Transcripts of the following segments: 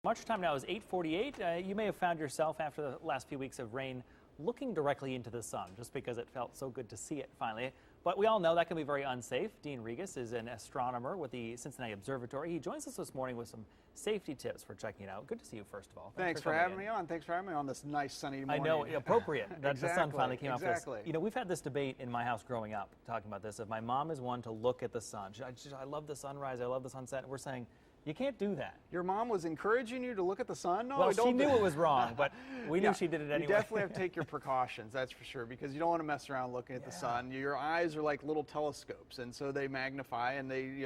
Much time now is 8:48. You may have found yourself after the last few weeks of rain looking directly into the sun just because it felt so good to see it finally. But we all know that can be very unsafe. Dean Regas is an astronomer with the Cincinnati Observatory. He joins us this morning with some safety tips for checking it out. Good to see you, first of all. Thanks for having me on. Thanks for having me on this nice sunny morning. I know, appropriate that Exactly, the sun finally came out. exactly. You know, we've had this debate in my house growing up, talking about this. If my mom is one to look at the sun, I love the sunrise, I love the sunset, and we're saying, you can't do that. Your mom was encouraging you to look at the sun? No, well, don't she knew it was wrong, but we knew she did it anyway. You definitely have to take your precautions, that's for sure, because you don't want to mess around looking at the sun. Your eyes are like little telescopes, and so they magnify and they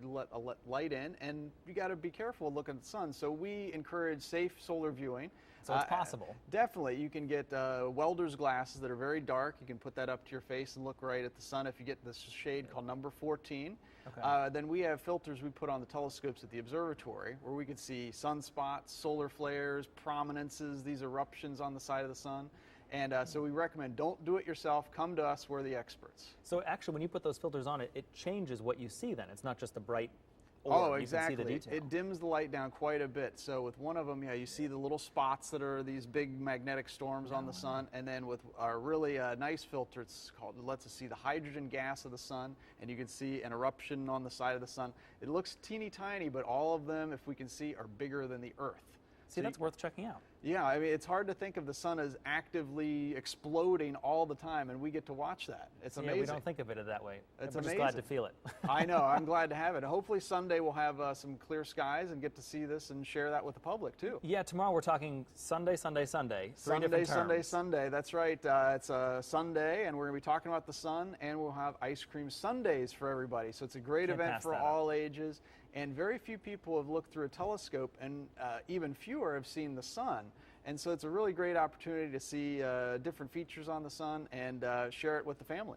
let light in, and you got to be careful looking at the sun. So we encourage safe solar viewing. So it's possible. Definitely. You can get welder's glasses that are very dark. You can put that up to your face and look right at the sun if you get this shade called number 14. Okay. Then we have filters we put on the telescopes at the observatory where we can see sunspots, solar flares, prominences, these eruptions on the side of the sun. And so we recommend don't do it yourself. Come to us. We're the experts. So actually, when you put those filters on, it changes what you see then. It's not just a bright orb. Oh, exactly. You can see the detail. It dims the light down quite a bit. So with one of them, you see the little spots that are these big magnetic storms on the sun. And then with our really nice filter, it lets us see the hydrogen gas of the sun, and you can see an eruption on the side of the sun. It looks teeny tiny, but all of them, if we can see, are bigger than the Earth. See, that's worth checking out. Yeah, I mean, it's hard to think of the sun as actively exploding all the time, and we get to watch that. It's amazing. Yeah, we don't think of it that way. It's I'm just glad to feel it. I know. I'm glad to have it. Hopefully Sunday we'll have some clear skies and get to see this and share that with the public, too. Yeah, tomorrow we're talking Sunday. Sunday. That's right. It's a Sunday, and we're going to be talking about the sun, and we'll have ice cream sundaes for everybody. So it's a great event for all ages. And very few people have looked through a telescope, and even fewer have seen the sun. And so it's a really great opportunity to see different features on the sun and share it with the family.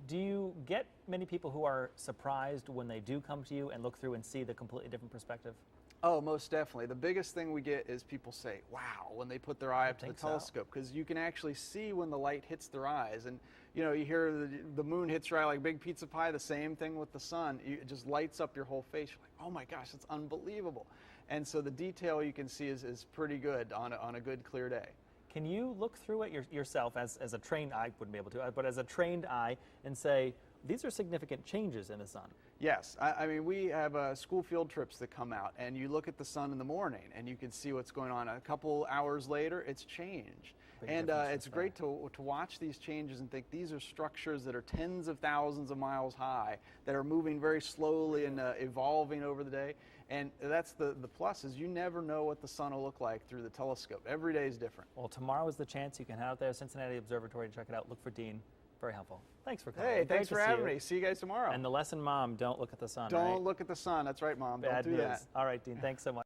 Do you get many people who are surprised when they do come to you and look through and see the completely different perspective? Oh, most definitely. The biggest thing we get is people say, wow, when they put their eye up to the telescope, because you can actually see when the light hits their eyes. And, you know, you hear the moon hits your eye like big pizza pie, the same thing with the sun. It just lights up your whole face. You're like, oh my gosh, it's unbelievable. And so the detail you can see is pretty good on a good, clear day. Can you look through it yourself as a trained eye, wouldn't be able to, but as a trained eye and say, these are significant changes in the sun? Yes. I mean, we have school field trips that come out, and you look at the sun in the morning, and you can see what's going on. A couple hours later, it's changed. And it's great to watch these changes and think these are structures that are tens of thousands of miles high that are moving very slowly and evolving over the day. And that's the plus is you never know what the sun will look like through the telescope. Every day is different. Well, tomorrow is the chance. You can head out there, Cincinnati Observatory, to check it out. Look for Dean. Very helpful. Thanks for coming. Hey, thanks for having me. See you guys tomorrow. And the lesson, Mom, don't look at the sun. Don't look at the sun. That's right, Mom. Bad don't do news. that. All right, Dean. Thanks so much.